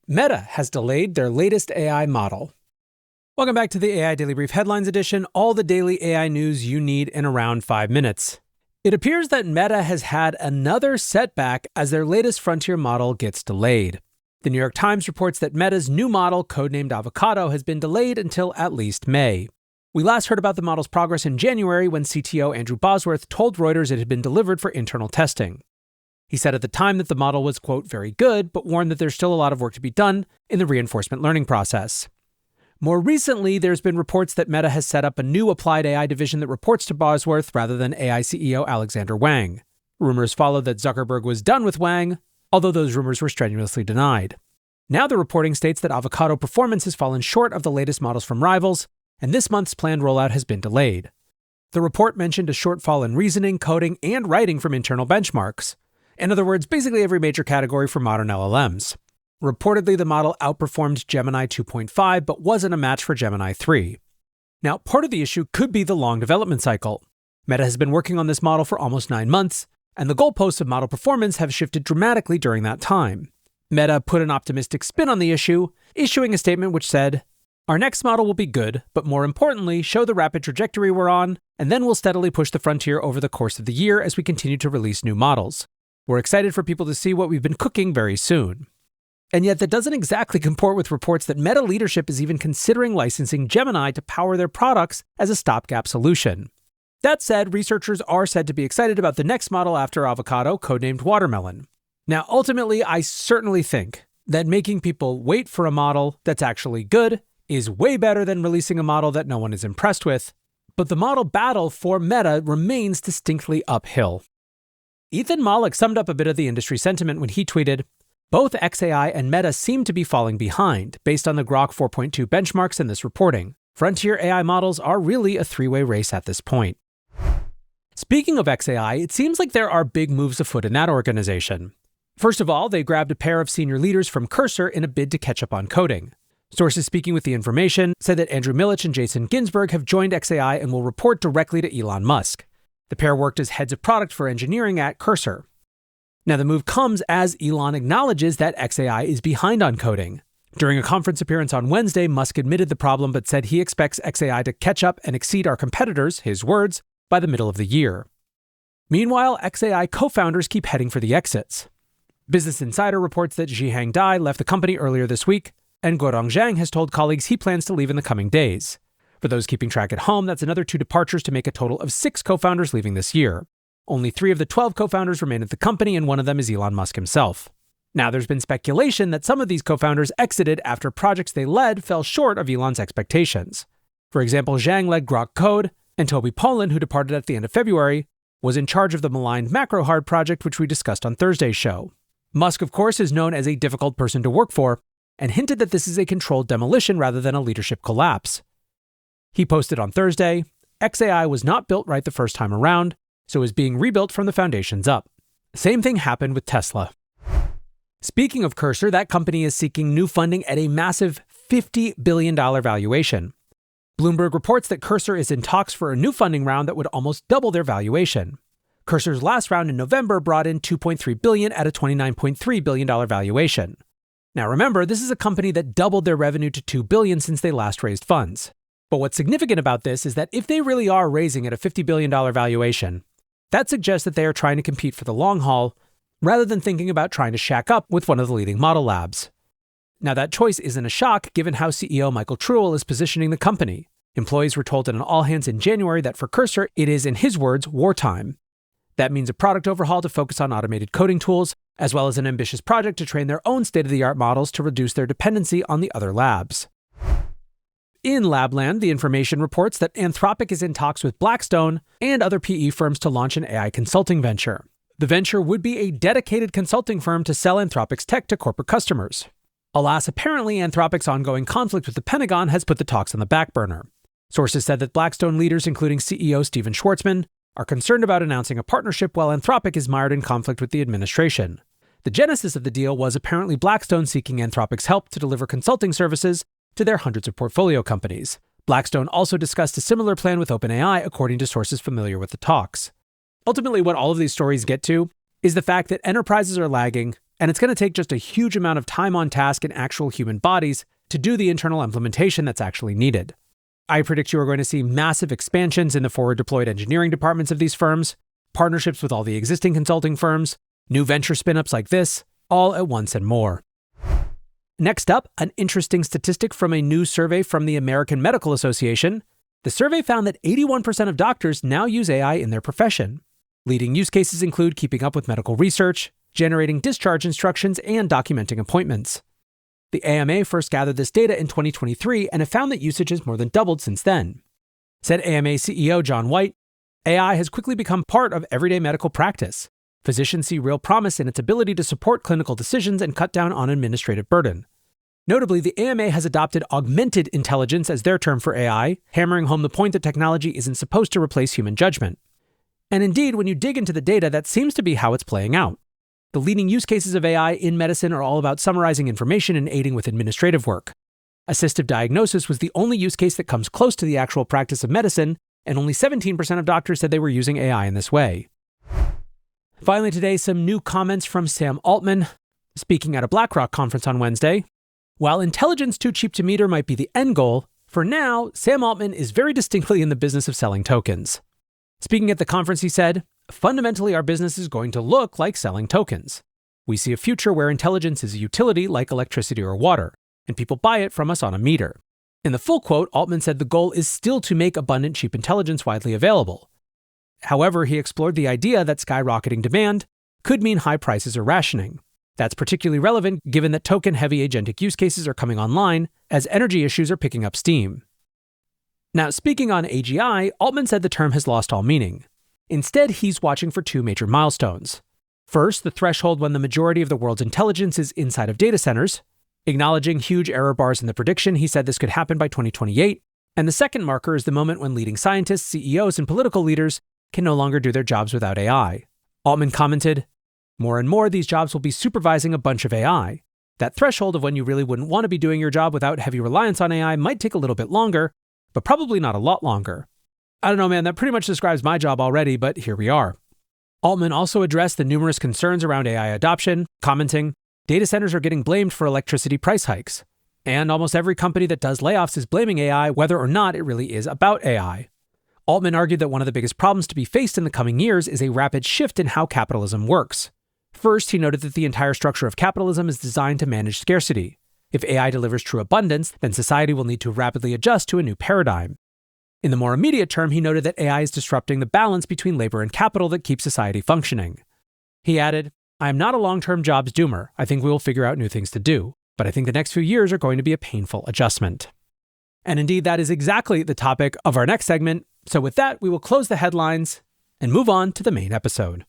Meta has delayed their latest AI model. Welcome back to the AI Daily Brief Headlines Edition, all the daily AI news you need in around 5 minutes. It appears that Meta has had another setback as their latest frontier model gets delayed. The New York Times reports that Meta's new model, codenamed Avocado, has been delayed until at least May. We last heard about the model's progress in January when CTO Andrew Bosworth told Reuters it had been delivered for internal testing. He said at the time that the model was, quote, very good, but warned that there's still a lot of work to be done in the reinforcement learning process. More recently, there's been reports that Meta has set up a new applied AI division that reports to Bosworth rather than AI CEO Alexander Wang. Rumors followed that Zuckerberg was done with Wang, although those rumors were strenuously denied. Now the reporting states that Avocado performance has fallen short of the latest models from rivals, and this month's planned rollout has been delayed. The report mentioned a shortfall in reasoning, coding, and writing from internal benchmarks. In other words, basically every major category for modern LLMs. Reportedly, the model outperformed Gemini 2.5, but wasn't a match for Gemini 3. Now, part of the issue could be the long development cycle. Meta has been working on this model for almost 9 months, and the goalposts of model performance have shifted dramatically during that time. Meta put an optimistic spin on the issue, issuing a statement which said, "Our next model will be good, but more importantly, show the rapid trajectory we're on, and then we'll steadily push the frontier over the course of the year as we continue to release new models. We're excited for people to see what we've been cooking very soon." And yet that doesn't exactly comport with reports that Meta leadership is even considering licensing Gemini to power their products as a stopgap solution. That said, researchers are said to be excited about the next model after Avocado, codenamed Watermelon. Now, ultimately, I certainly think that making people wait for a model that's actually good is way better than releasing a model that no one is impressed with, but the model battle for Meta remains distinctly uphill. Ethan Mollick summed up a bit of the industry sentiment when he tweeted, "Both XAI and Meta seem to be falling behind based on the Grok 4.2 benchmarks in this reporting. Frontier AI models are really a three-way race at this point." Speaking of XAI, it seems like there are big moves afoot in that organization. First of all, they grabbed a pair of senior leaders from Cursor in a bid to catch up on coding. Sources speaking with The Information said that Andrew Milich and Jason Ginsberg have joined XAI and will report directly to Elon Musk. The pair worked as heads of product for engineering at Cursor. Now, the move comes as Elon acknowledges that XAI is behind on coding. During a conference appearance on Wednesday, Musk admitted the problem but said he expects XAI to catch up and exceed our competitors, his words, by the middle of the year. Meanwhile, XAI co-founders keep heading for the exits. Business Insider reports that Zhihang Dai left the company earlier this week, and Guorong Zhang has told colleagues he plans to leave in the coming days. For those keeping track at home, that's another 2 departures to make a total of 6 co-founders leaving this year. Only 3 of the 12 co-founders remain at the company, and one of them is Elon Musk himself. Now, there's been speculation that some of these co-founders exited after projects they led fell short of Elon's expectations. For example, Zhang led Grok Code, and Toby Pollan, who departed at the end of February, was in charge of the maligned MacroHard project, which we discussed on Thursday's show. Musk, of course, is known as a difficult person to work for, and hinted that this is a controlled demolition rather than a leadership collapse. He posted on Thursday, "XAI was not built right the first time around, so is being rebuilt from the foundations up." Same thing happened with Tesla. Speaking of Cursor, that company is seeking new funding at a massive $50 billion valuation. Bloomberg reports that Cursor is in talks for a new funding round that would almost double their valuation. Cursor's last round in November brought in $2.3 billion at a $29.3 billion valuation. Now remember, this is a company that doubled their revenue to $2 billion since they last raised funds. But what's significant about this is that if they really are raising at a $50 billion valuation, that suggests that they are trying to compete for the long haul, rather than thinking about trying to shack up with one of the leading model labs. Now that choice isn't a shock given how CEO Michael Truell is positioning the company. Employees were told in an all-hands in January that for Cursor, it is, in his words, wartime. That means a product overhaul to focus on automated coding tools, as well as an ambitious project to train their own state-of-the-art models to reduce their dependency on the other labs. In Labland, The Information reports that Anthropic is in talks with Blackstone and other PE firms to launch an AI consulting venture. The venture would be a dedicated consulting firm to sell Anthropic's tech to corporate customers. Alas, apparently Anthropic's ongoing conflict with the Pentagon has put the talks on the back burner. Sources said that Blackstone leaders, including CEO Steven Schwartzman, are concerned about announcing a partnership while Anthropic is mired in conflict with the administration. The genesis of the deal was apparently Blackstone seeking Anthropic's help to deliver consulting services to their hundreds of portfolio companies. Blackstone also discussed a similar plan with OpenAI, according to sources familiar with the talks. Ultimately, what all of these stories get to is the fact that enterprises are lagging, and it's going to take just a huge amount of time on task in actual human bodies to do the internal implementation that's actually needed. I predict you are going to see massive expansions in the forward-deployed engineering departments of these firms, partnerships with all the existing consulting firms, new venture spin-ups like this, all at once and more. Next up, an interesting statistic from a new survey from the American Medical Association. The survey found that 81% of doctors now use AI in their profession. Leading use cases include keeping up with medical research, generating discharge instructions, and documenting appointments. The AMA first gathered this data in 2023 and have found that usage has more than doubled since then. Said AMA CEO John White, AI has quickly become part of everyday medical practice. Physicians see real promise in its ability to support clinical decisions and cut down on administrative burden. Notably, the AMA has adopted augmented intelligence as their term for AI, hammering home the point that technology isn't supposed to replace human judgment. And indeed, when you dig into the data, that seems to be how it's playing out. The leading use cases of AI in medicine are all about summarizing information and aiding with administrative work. Assistive diagnosis was the only use case that comes close to the actual practice of medicine, and only 17% of doctors said they were using AI in this way. Finally today, some new comments from Sam Altman, speaking at a BlackRock conference on Wednesday. While intelligence too cheap to meter might be the end goal, for now, Sam Altman is very distinctly in the business of selling tokens. Speaking at the conference, he said, "Fundamentally, our business is going to look like selling tokens. We see a future where intelligence is a utility like electricity or water, and people buy it from us on a meter." In the full quote, Altman said the goal is still to make abundant, cheap intelligence widely available. However, he explored the idea that skyrocketing demand could mean high prices or rationing. That's particularly relevant given that token-heavy agentic use cases are coming online as energy issues are picking up steam. Now, speaking on AGI, Altman said the term has lost all meaning. Instead, he's watching for two major milestones. First, the threshold when the majority of the world's intelligence is inside of data centers. Acknowledging huge error bars in the prediction, he said this could happen by 2028. And the second marker is the moment when leading scientists, CEOs, and political leaders can no longer do their jobs without AI. Altman commented, "More and more, these jobs will be supervising a bunch of AI. That threshold of when you really wouldn't want to be doing your job without heavy reliance on AI might take a little bit longer, but probably not a lot longer." I don't know, man, that pretty much describes my job already, but here we are. Altman also addressed the numerous concerns around AI adoption, commenting, "Data centers are getting blamed for electricity price hikes. And almost every company that does layoffs is blaming AI, whether or not it really is about AI." Altman argued that one of the biggest problems to be faced in the coming years is a rapid shift in how capitalism works. First, he noted that the entire structure of capitalism is designed to manage scarcity. If AI delivers true abundance, then society will need to rapidly adjust to a new paradigm. In the more immediate term, he noted that AI is disrupting the balance between labor and capital that keeps society functioning. He added, "I am not a long-term jobs doomer. I think we will figure out new things to do, but I think the next few years are going to be a painful adjustment." And indeed, that is exactly the topic of our next segment. So with that, we will close the headlines and move on to the main episode.